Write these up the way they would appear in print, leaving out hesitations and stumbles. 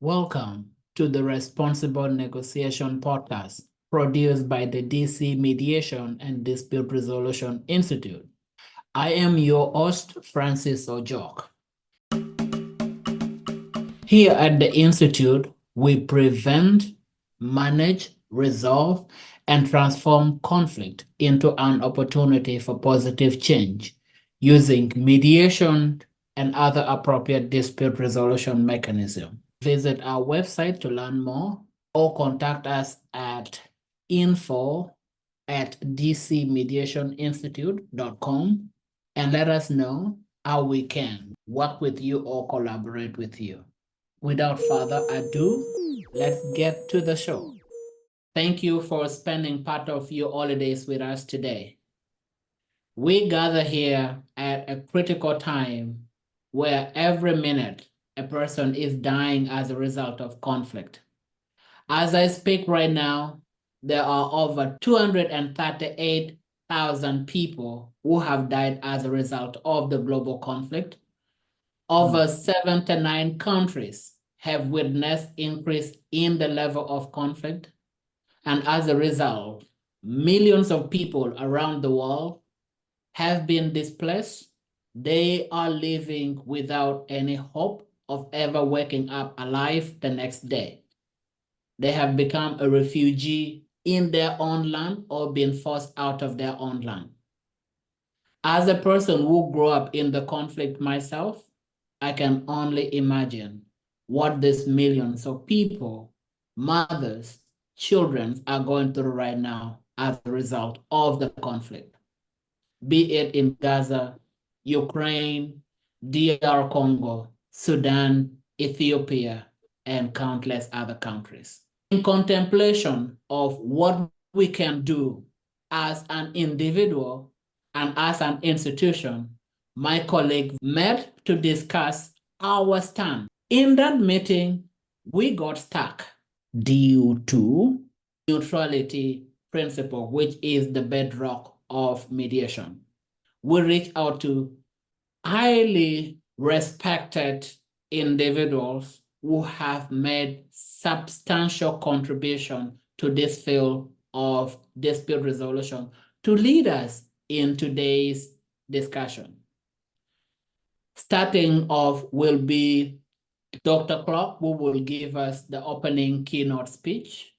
Welcome to the Responsible Negotiation Podcast, produced by the DC Mediation and Dispute Resolution Institute. I am your host, Francis Ojok. Here at the Institute, we prevent, manage, resolve, and transform conflict into an opportunity for positive change using mediation and other appropriate dispute resolution mechanisms. Visit our website to learn more or contact us at info@dcmediationinstitute.com and let us know how we can work with you or collaborate with you. Without further ado, let's get to the show. Thank you for spending part of your holidays with us today. We gather here at a critical time where every minute a person is dying as a result of conflict. As I speak right now, there are over 238,000 people who have died as a result of the global conflict. Over 79 countries have witnessed increase in the level of conflict. And as a result, millions of people around the world have been displaced. They are living without any hope of ever waking up alive the next day. They have become a refugee in their own land or been forced out of their own land. As a person who grew up in the conflict myself, I can only imagine what these millions of people, mothers, children are going through right now as a result of the conflict, be it in Gaza, Ukraine, DR Congo, Sudan, Ethiopia, and countless other countries. In contemplation of what we can do as an individual and as an institution, my colleagues met to discuss our stand. In that meeting, we got stuck due to neutrality principle, which is the bedrock of mediation. We reached out to highly respected individuals who have made substantial contribution to this field of dispute resolution to lead us in today's discussion. Starting off will be Dr. Clark, who will give us the opening keynote speech.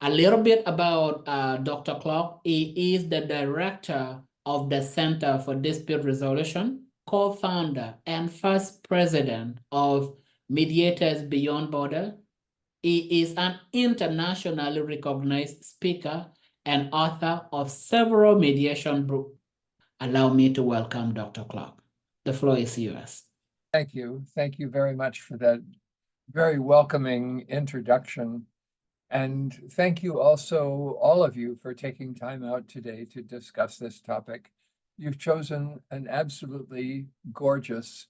A little bit about Dr. Clark. He is the director of the Center for Dispute Resolution, co-founder and first president of Mediators Beyond Border. He is an internationally recognized speaker and author of several mediation books. Allow me to welcome Dr. Clark. The floor is yours. Thank you. Thank you very much for that very welcoming introduction. And thank you also, all of you, for taking time out today to discuss this topic. You've chosen an absolutely gorgeous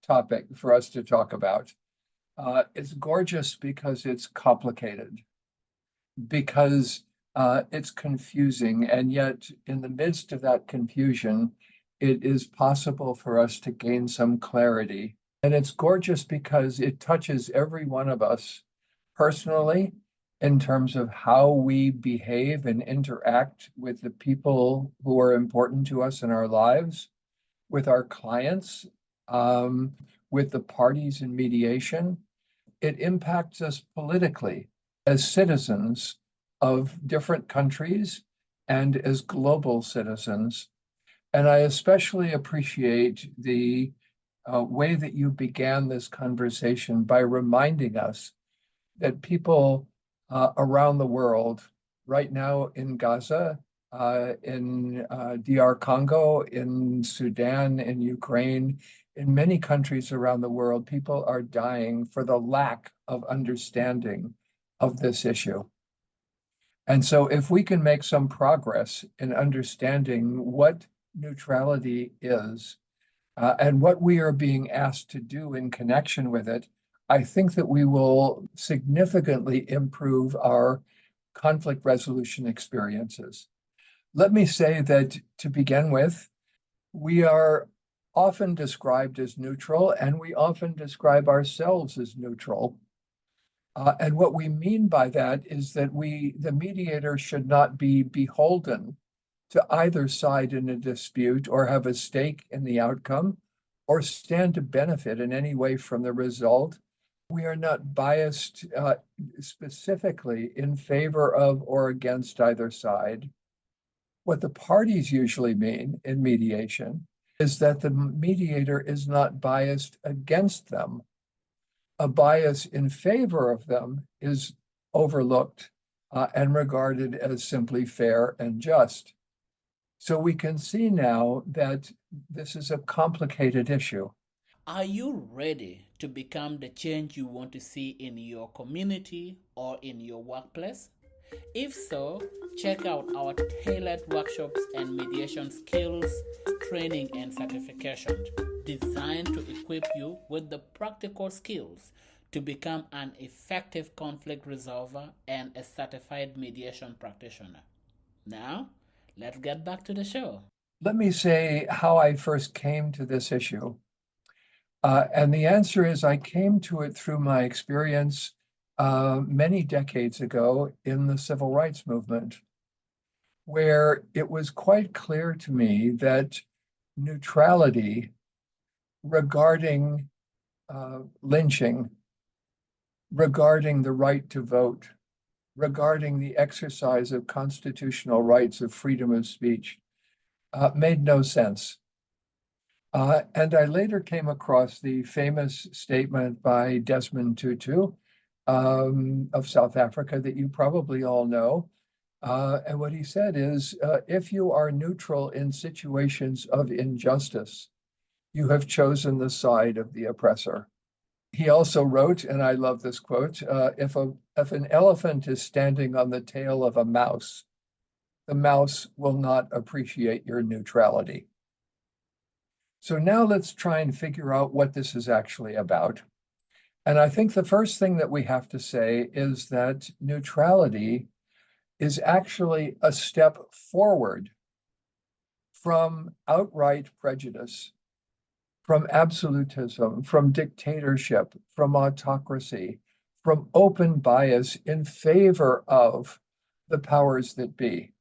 topic for us to talk about. It's gorgeous because it's complicated, because it's confusing, and yet in the midst of that confusion, it is possible for us to gain some clarity. And it's gorgeous because it touches every one of us personally in terms of how we behave and interact with the people who are important to us in our lives, with our clients, with the parties in mediation. It impacts us politically as citizens of different countries and as global citizens. And I especially appreciate the way that you began this conversation by reminding us that people around the world, right now in Gaza, in DR Congo, in Sudan, in Ukraine, in many countries around the world, people are dying for the lack of understanding of this issue. And so if we can make some progress in understanding what neutrality is and what we are being asked to do in connection with it, I think that we will significantly improve our conflict resolution experiences. Let me say that to begin with, we are often described as neutral, and we often describe ourselves as neutral. And what we mean by that is that the mediator should not be beholden to either side in a dispute or have a stake in the outcome or stand to benefit in any way from the result. We are not biased specifically in favor of or against either side. What the parties usually mean in mediation is that the mediator is not biased against them. A bias in favor of them is overlooked and regarded as simply fair and just. So we can see now that this is a complicated issue. Are you ready to become the change you want to see in your community or in your workplace? If so, check out our tailored workshops and mediation skills, training, and certifications designed to equip you with the practical skills to become an effective conflict resolver and a certified mediation practitioner. Now, let's get back to the show. Let me say how I first came to this issue. And the answer is I came to it through my experience many decades ago in the civil rights movement, where it was quite clear to me that neutrality regarding lynching, regarding the right to vote, regarding the exercise of constitutional rights of freedom of speech made no sense. And I later came across the famous statement by Desmond Tutu of South Africa that you probably all know. And what he said is, if you are neutral in situations of injustice, you have chosen the side of the oppressor. He also wrote, and I love this quote, if an elephant is standing on the tail of a mouse, the mouse will not appreciate your neutrality. So now let's try and figure out what this is actually about. And I think the first thing that we have to say is that neutrality is actually a step forward from outright prejudice, from absolutism, from dictatorship, from autocracy, from open bias in favor of the powers that be.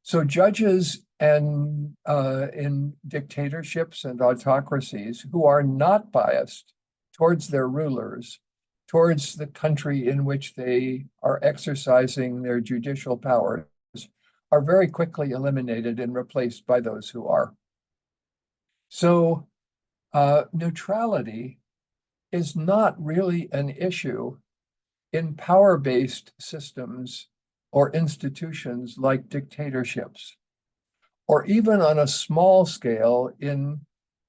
So judges and in dictatorships and autocracies who are not biased towards their rulers, towards the country in which they are exercising their judicial powers, are very quickly eliminated and replaced by those who are. So neutrality is not really an issue in power-based systems or institutions like dictatorships, or even on a small scale in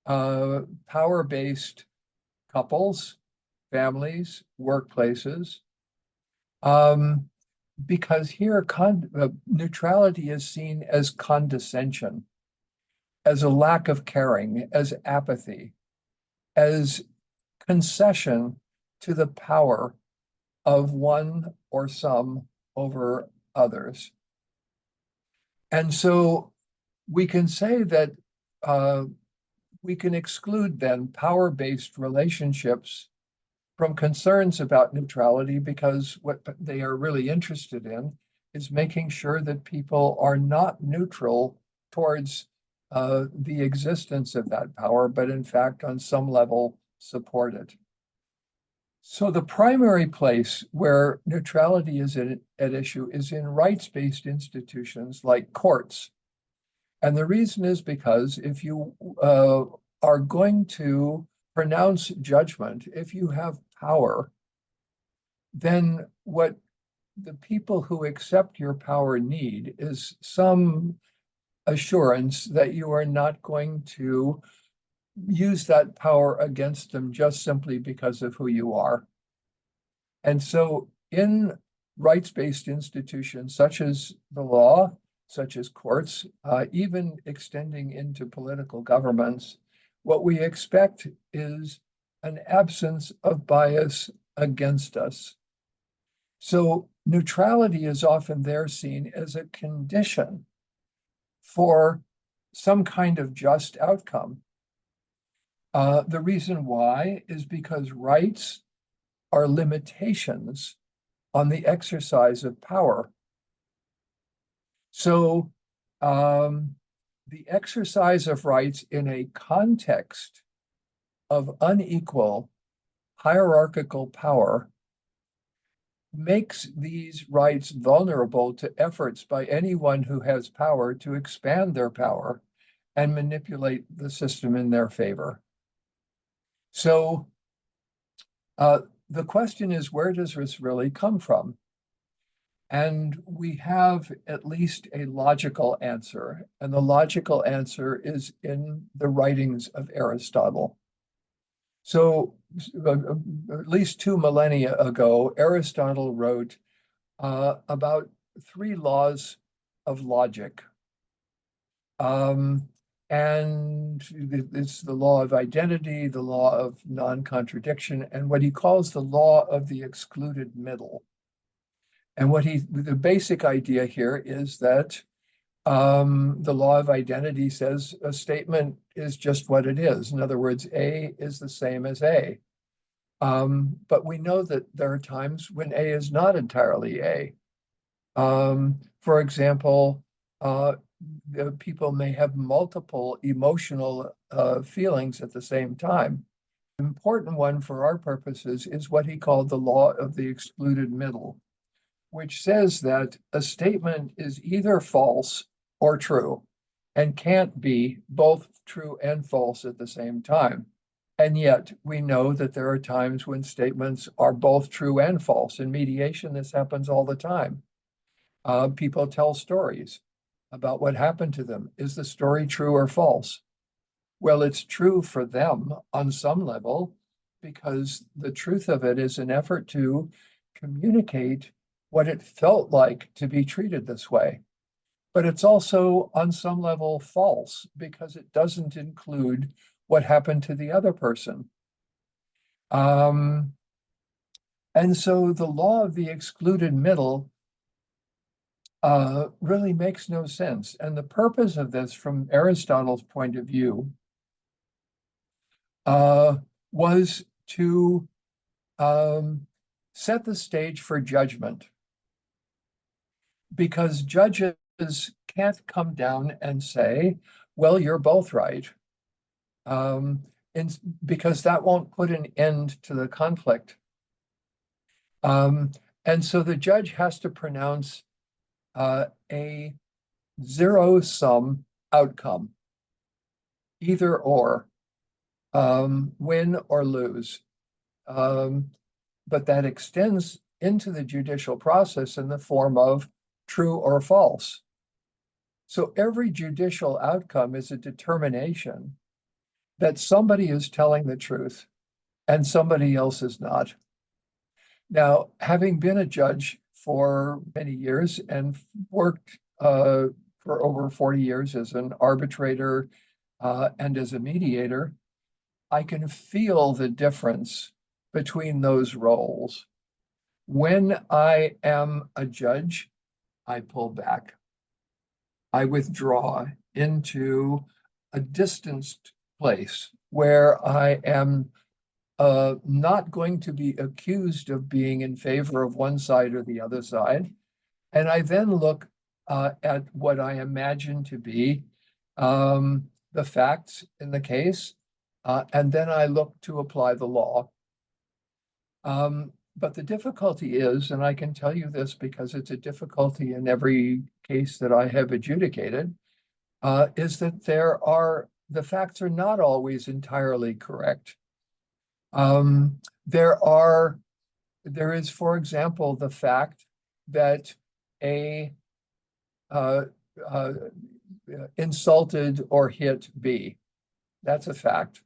power-based couples, families, workplaces, because here neutrality is seen as condescension, as a lack of caring, as apathy, as concession to the power of one or some over others. And so we can say that we can exclude then power-based relationships from concerns about neutrality, because what they are really interested in is making sure that people are not neutral towards the existence of that power, but in fact, on some level, support it. So the primary place where neutrality is at issue is in rights-based institutions like courts. And the reason is because if you are going to pronounce judgment, if you have power, then what the people who accept your power need is some assurance that you are not going to use that power against them just simply because of who you are. And so in rights-based institutions such as the law, such as courts, even extending into political governments, what we expect is an absence of bias against us. So neutrality is often there seen as a condition for some kind of just outcome. The reason why is because rights are limitations on the exercise of power. So the exercise of rights in a context of unequal hierarchical power makes these rights vulnerable to efforts by anyone who has power to expand their power and manipulate the system in their favor. So the question is, where does this really come from? And we have at least a logical answer, and the logical answer is in the writings of Aristotle. So at least 2 millennia ago, Aristotle wrote about 3 laws of logic. And it's the law of identity, the law of non-contradiction, and what he calls the law of the excluded middle. And the basic idea here is that the law of identity says a statement is just what it is. In other words, A is the same as A. But we know that there are times when A is not entirely A. For example, people may have multiple emotional feelings at the same time. The important one for our purposes is what he called the law of the excluded middle, which says that a statement is either false or true and can't be both true and false at the same time. And yet we know that there are times when statements are both true and false. In mediation, this happens all the time. People tell stories about what happened to them. Is the story true or false? Well, it's true for them on some level, because the truth of it is an effort to communicate what it felt like to be treated this way. But it's also on some level false, because it doesn't include what happened to the other person. And so the law of the excluded middle really makes no sense. And the purpose of this, from Aristotle's point of view, was to set the stage for judgment, because judges can't come down and say, well, you're both right, because that won't put an end to the conflict. And so the judge has to pronounce a zero-sum outcome, either or, win or lose. But that extends into the judicial process in the form of true or false. So every judicial outcome is a determination that somebody is telling the truth and somebody else is not. Now, having been a judge for many years and worked for over 40 years as an arbitrator and as a mediator, I can feel the difference between those roles. When I am a judge, I pull back. I withdraw into a distanced place where I am not going to be accused of being in favor of one side or the other side. And I then look at what I imagine to be the facts in the case, and then I look to apply the law. But the difficulty is, and I can tell you this because it's a difficulty in every case that I have adjudicated, is that the facts are not always entirely correct. There is, for example, the fact that A insulted or hit B. That's a fact.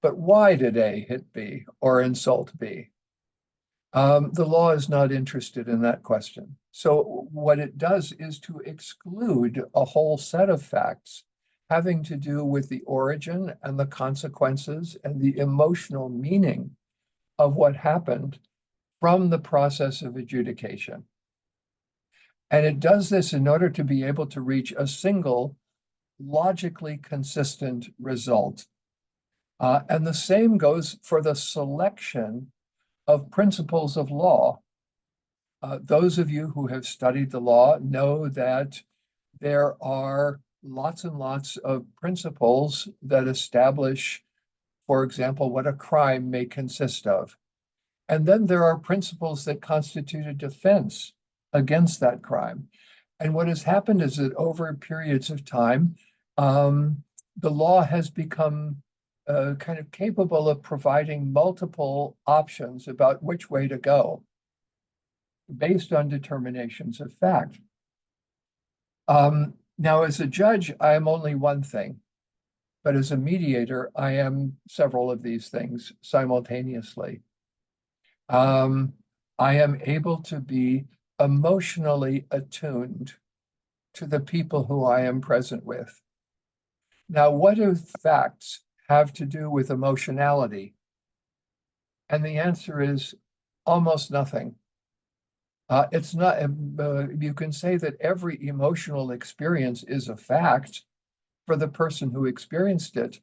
But why did A hit B or insult B? The law is not interested in that question. So what it does is to exclude a whole set of facts having to do with the origin and the consequences and the emotional meaning of what happened from the process of adjudication. And it does this in order to be able to reach a single, logically consistent result. And the same goes for the selection of principles of law. Those of you who have studied the law know that there are lots and lots of principles that establish, for example, what a crime may consist of. And then there are principles that constitute a defense against that crime. And what has happened is that over periods of time, the law has become kind of capable of providing multiple options about which way to go based on determinations of fact. Now, as a judge, I am only one thing, but as a mediator, I am several of these things simultaneously. I am able to be emotionally attuned to the people who I am present with. Now, what do facts have to do with emotionality? And the answer is almost nothing. It's not, you can say that every emotional experience is a fact for the person who experienced it,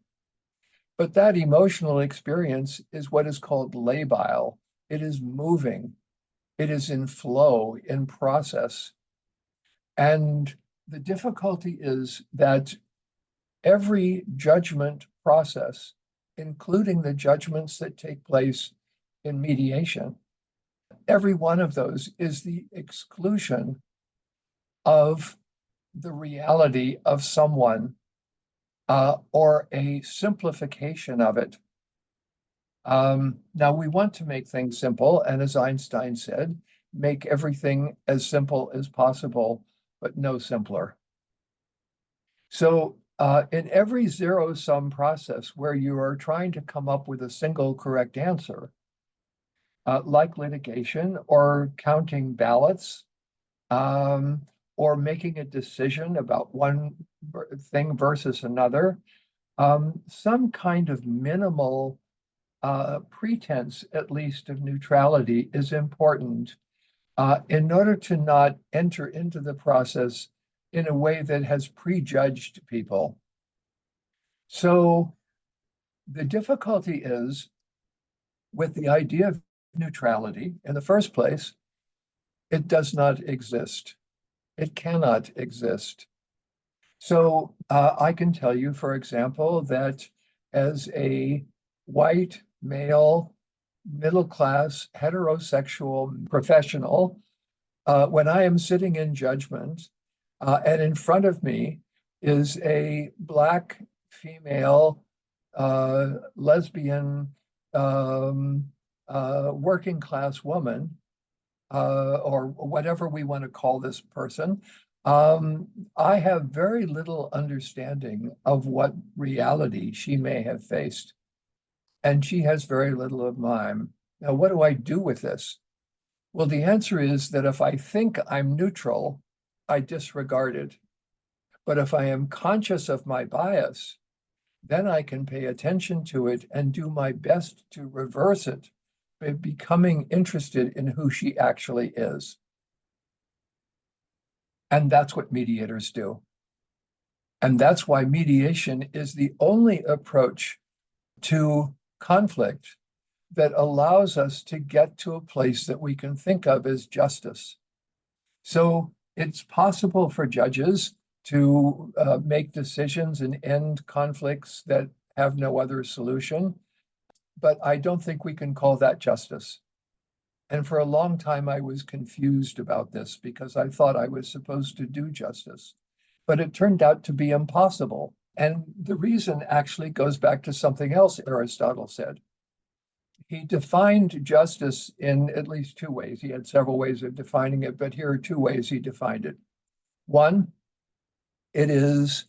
but that emotional experience is what is called labile. It is moving, it is in flow, in process. And the difficulty is that every judgment process, including the judgments that take place in mediation, every one of those is the exclusion of the reality of someone or a simplification of it. Now, we want to make things simple, and as Einstein said, make everything as simple as possible, but no simpler. So in every zero-sum process where you are trying to come up with a single correct answer, like litigation or counting ballots, or making a decision about one thing versus another, some kind of minimal pretense, at least, of neutrality is important in order to not enter into the process in a way that has prejudged people. So the difficulty is with the idea of neutrality, in the first place, it does not exist. It cannot exist. So I can tell you, for example, that as a white, male, middle-class, heterosexual professional, when I am sitting in judgment, and in front of me is a Black female lesbian working class woman, or whatever we want to call this person, I have very little understanding of what reality she may have faced. And she has very little of mine. Now, what do I do with this? Well, the answer is that if I think I'm neutral, I disregard it. But if I am conscious of my bias, then I can pay attention to it and do my best to reverse it by becoming interested in who she actually is. And that's what mediators do. And that's why mediation is the only approach to conflict that allows us to get to a place that we can think of as justice. So it's possible for judges to make decisions and end conflicts that have no other solution, but I don't think we can call that justice. And for a long time, I was confused about this because I thought I was supposed to do justice, but it turned out to be impossible. And the reason actually goes back to something else Aristotle said. He defined justice in at least two ways. He had several ways of defining it, but here are two ways he defined it. One, it is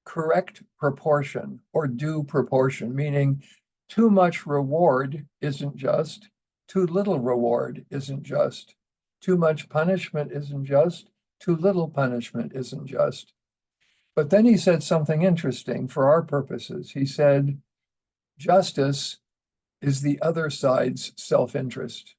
correct proportion or due proportion, meaning too much reward isn't just, too little reward isn't just, too much punishment isn't just, too little punishment isn't just. But then he said something interesting for our purposes. He said, justice is the other side's self-interest.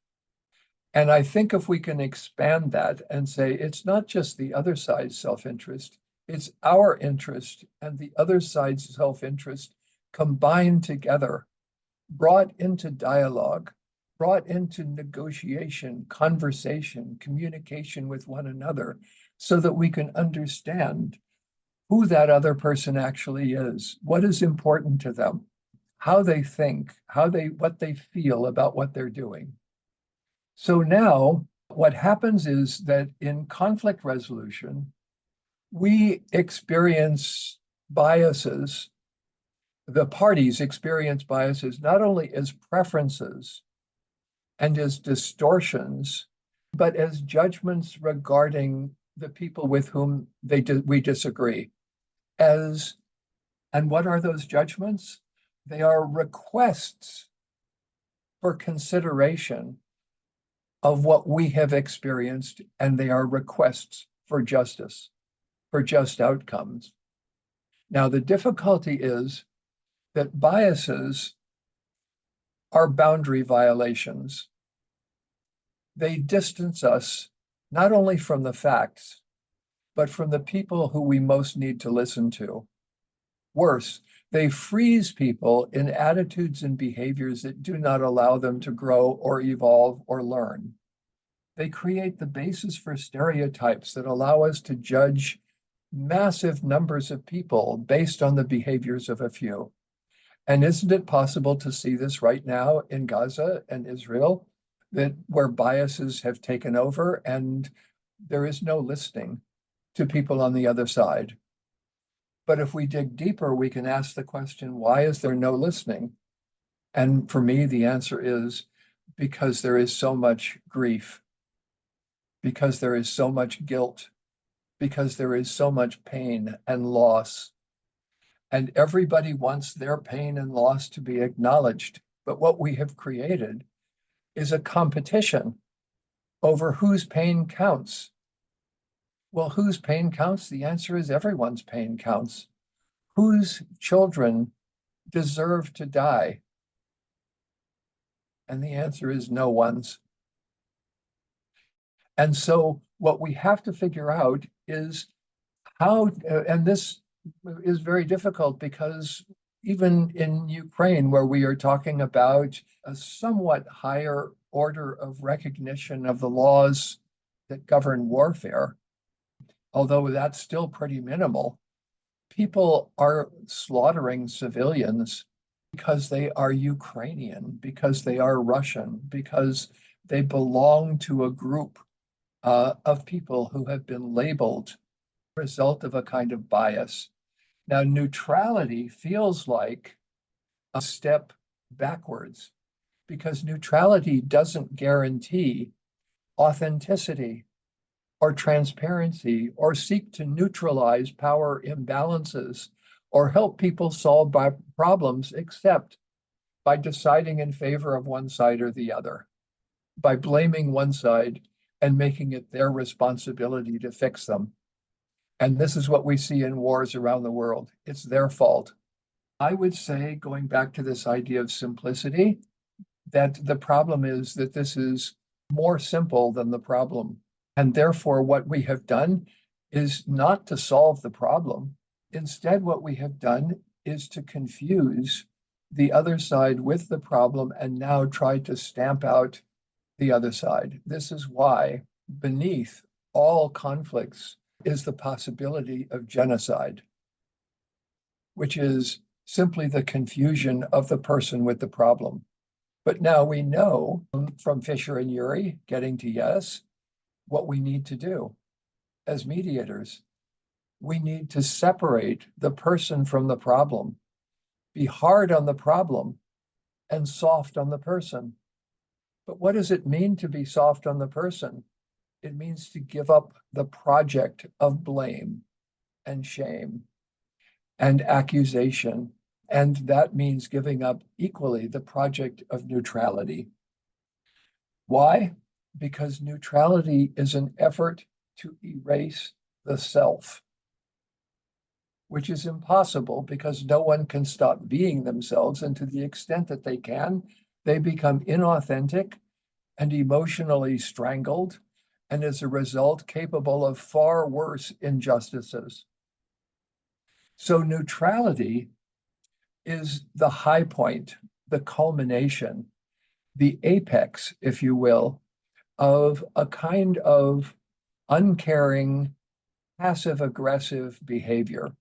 And I think if we can expand that and say it's not just the other side's self-interest, it's our interest and the other side's self-interest combined together, brought into dialogue, brought into negotiation, conversation, communication with one another, so that we can understand who that other person actually is, what is important to them, how they think, what they feel about what they're doing. So now what happens is that in conflict resolution, we experience biases. The parties experience biases not only as preferences and as distortions, but as judgments regarding the people with whom we disagree. And what are those judgments? They are requests for consideration of what we have experienced, and they are requests for justice, for just outcomes. Now, the difficulty is that biases are boundary violations. They distance us not only from the facts, but from the people who we most need to listen to. Worse, they freeze people in attitudes and behaviors that do not allow them to grow or evolve or learn. They create the basis for stereotypes that allow us to judge massive numbers of people based on the behaviors of a few. And isn't it possible to see this right now in Gaza and Israel, that where biases have taken over and there is no listening to people on the other side? But if we dig deeper, we can ask the question, why is there no listening? And for me, the answer is because there is so much grief, because there is so much guilt, because there is so much pain and loss. And everybody wants their pain and loss to be acknowledged. But what we have created is a competition over whose pain counts. Well, whose pain counts? The answer is everyone's pain counts. Whose children deserve to die? And the answer is no one's. And so what we have to figure out is how, and this is very difficult because even in Ukraine, where we are talking about a somewhat higher order of recognition of the laws that govern warfare, although that's still pretty minimal, people are slaughtering civilians because they are Ukrainian, because they are Russian, because they belong to a group of people who have been labeled a result of a kind of bias. Now, neutrality feels like a step backwards because neutrality doesn't guarantee authenticity or transparency or seek to neutralize power imbalances or help people solve problems except by deciding in favor of one side or the other, by blaming one side and making it their responsibility to fix them. And this is what we see in wars around the world. It's their fault. I would say, going back to this idea of simplicity, that the problem is that this is more simple than the problem. And therefore, what we have done is not to solve the problem. Instead, what we have done is to confuse the other side with the problem and now try to stamp out the other side. This is why beneath all conflicts is the possibility of genocide, which is simply the confusion of the person with the problem. But now we know from Fisher and Urey getting to yes, what we need to do as mediators. We need to separate the person from the problem, be hard on the problem and soft on the person. But what does it mean to be soft on the person? It means to give up the project of blame and shame and accusation. And that means giving up equally the project of neutrality. Why? Because neutrality is an effort to erase the self, which is impossible because no one can stop being themselves. And to the extent that they can, they become inauthentic and emotionally strangled, and as a result, capable of far worse injustices. So neutrality is the high point, the culmination, the apex, if you will, of a kind of uncaring, passive aggressive behavior.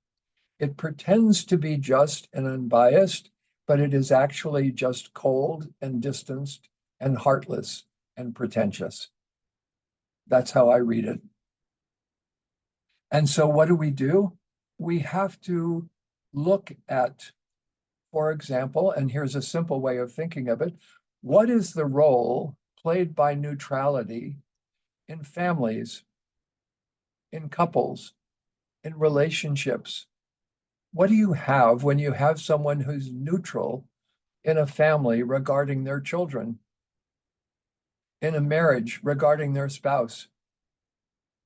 It pretends to be just and unbiased, but it is actually just cold and distanced and heartless and pretentious. That's how I read it. And so what do? We have to look at, for example, and here's a simple way of thinking of it, what is the role played by neutrality in families, in couples, in relationships? What do you have when you have someone who's neutral in a family regarding their children, in a marriage regarding their spouse?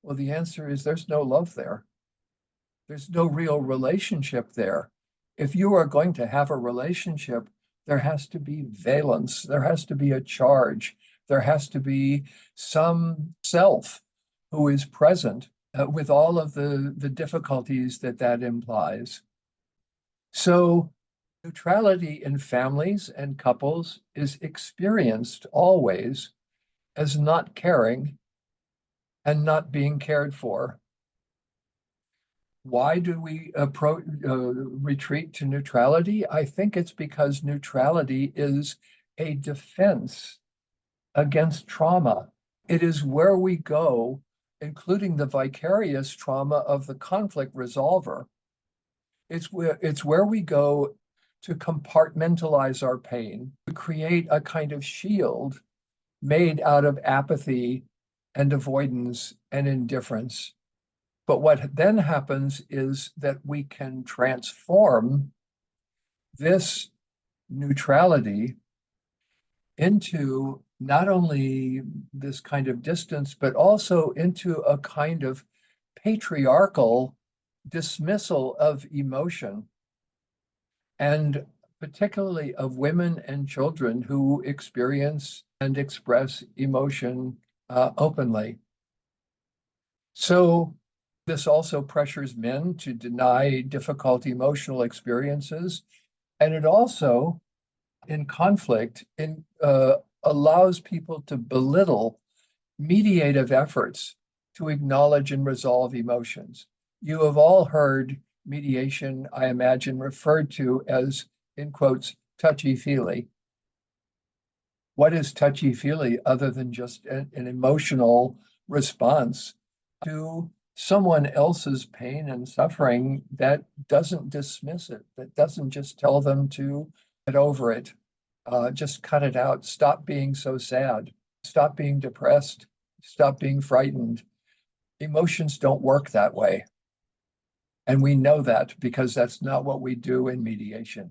Well, the answer is there's no love there. There's no real relationship there. If you are going to have a relationship, there has to be valence, there has to be a charge, there has to be some self who is present with all of the difficulties that that implies. So neutrality in families and couples is experienced always as not caring and not being cared for. Why do we retreat to neutrality? I think it's because neutrality is a defense against trauma. It is where we go, including the vicarious trauma of the conflict resolver. It's where we go to compartmentalize our pain, to create a kind of shield made out of apathy and avoidance and indifference. But what then happens is that we can transform this neutrality into not only this kind of distance, but also into a kind of patriarchal dismissal of emotion, and particularly of women and children who experience and express emotion openly. So this also pressures men to deny difficult emotional experiences, and it also, in conflict, allows people to belittle mediative efforts to acknowledge and resolve emotions. You have all heard mediation, I imagine, referred to as, in quotes, touchy-feely. What is touchy-feely other than just an emotional response to someone else's pain and suffering that doesn't dismiss it, that doesn't just tell them to get over it, just cut it out, stop being so sad, stop being depressed, stop being frightened. Emotions don't work that way. And we know that because that's not what we do in mediation.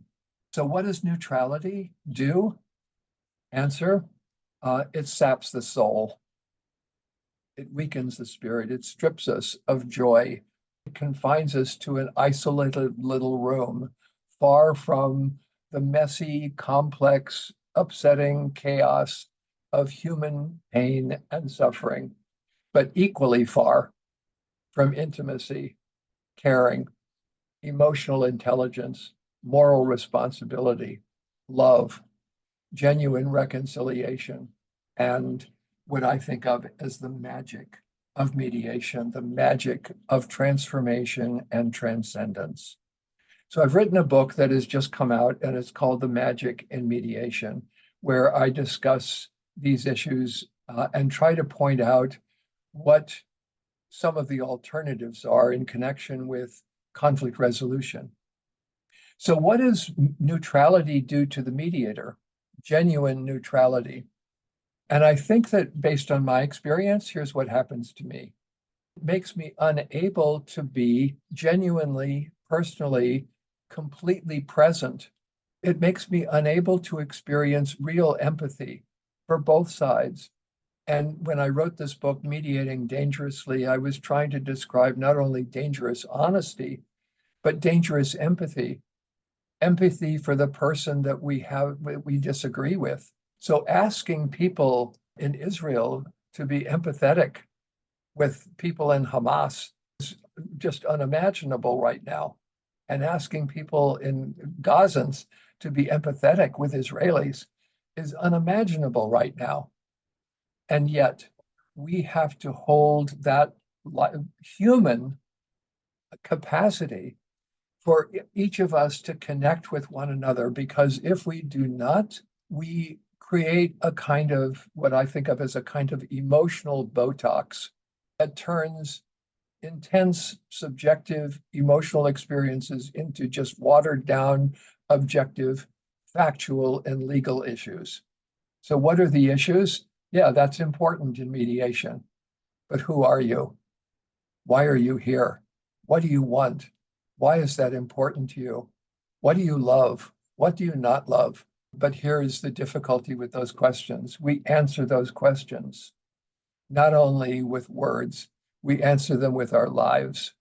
So what does neutrality do? Answer, it saps the soul. It weakens the spirit. It strips us of joy. It confines us to an isolated little room, far from the messy, complex, upsetting chaos of human pain and suffering, but equally far from intimacy, caring, emotional intelligence, moral responsibility, love, genuine reconciliation, and what I think of as the magic of mediation, the magic of transformation and transcendence. So I've written a book that has just come out, and it's called The Magic in Mediation, where I discuss these issues and try to point out what some of the alternatives are in connection with conflict resolution. So what does neutrality do to the mediator? Genuine neutrality. And I think that based on my experience, here's what happens to me. It makes me unable to be genuinely, personally, completely present. It makes me unable to experience real empathy for both sides. And when I wrote this book, Mediating Dangerously, I was trying to describe not only dangerous honesty, but dangerous empathy. Empathy for the person that we disagree with. So asking people in Israel to be empathetic with people in Hamas is just unimaginable right now. And asking people in Gazans to be empathetic with Israelis is unimaginable right now. And yet we have to hold that human capacity for each of us to connect with one another, because if we do not, we create a kind of what I think of as a kind of emotional Botox that turns intense, subjective, emotional experiences into just watered down, objective, factual, and legal issues. So, what are the issues? Yeah, that's important in mediation. But who are you? Why are you here? What do you want? Why is that important to you? What do you love? What do you not love? But here's the difficulty with those questions. We answer those questions not only with words, we answer them with our lives.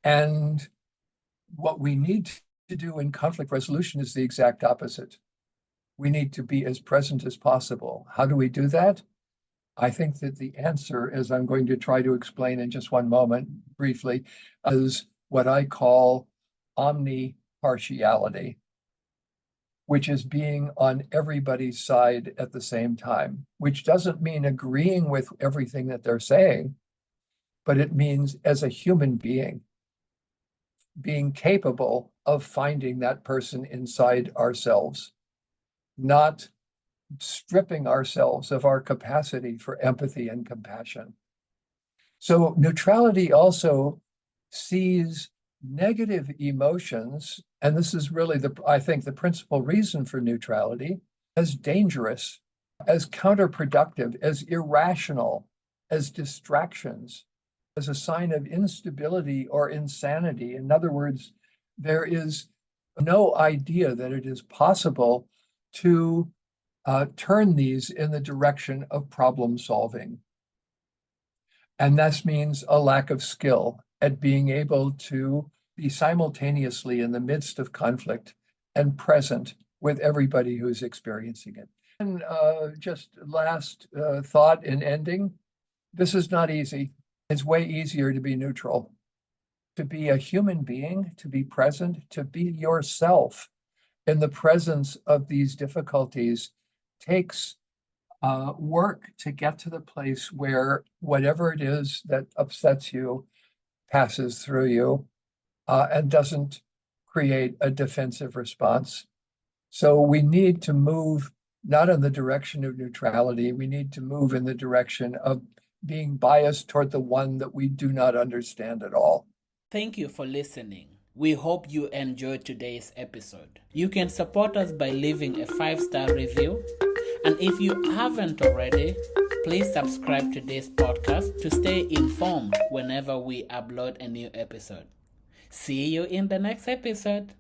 And what we need to do in conflict resolution is the exact opposite. We need to be as present as possible. How do we do that? I think that the answer, as I'm going to try to explain in just one moment briefly, is what I call omni-partiality, which is being on everybody's side at the same time, which doesn't mean agreeing with everything that they're saying, but it means as a human being, being capable of finding that person inside ourselves, not stripping ourselves of our capacity for empathy and compassion. So neutrality also sees negative emotions, and this is really I think the principal reason for neutrality, as dangerous, as counterproductive, as irrational, as distractions, as a sign of instability or insanity. In other words, there is no idea that it is possible to turn these in the direction of problem solving. And this means a lack of skill at being able to be simultaneously in the midst of conflict and present with everybody who's experiencing it. And just last thought in ending, this is not easy. It's way easier to be neutral, to be a human being, to be present, to be yourself in the presence of these difficulties takes work to get to the place where whatever it is that upsets you passes through you and doesn't create a defensive response. So we need to move not in the direction of neutrality, we need to move in the direction of being biased toward the one that we do not understand at all. Thank you for listening. We hope you enjoyed today's episode. You can support us by leaving a 5-star review. And if you haven't already, please subscribe to this podcast to stay informed whenever we upload a new episode. See you in the next episode.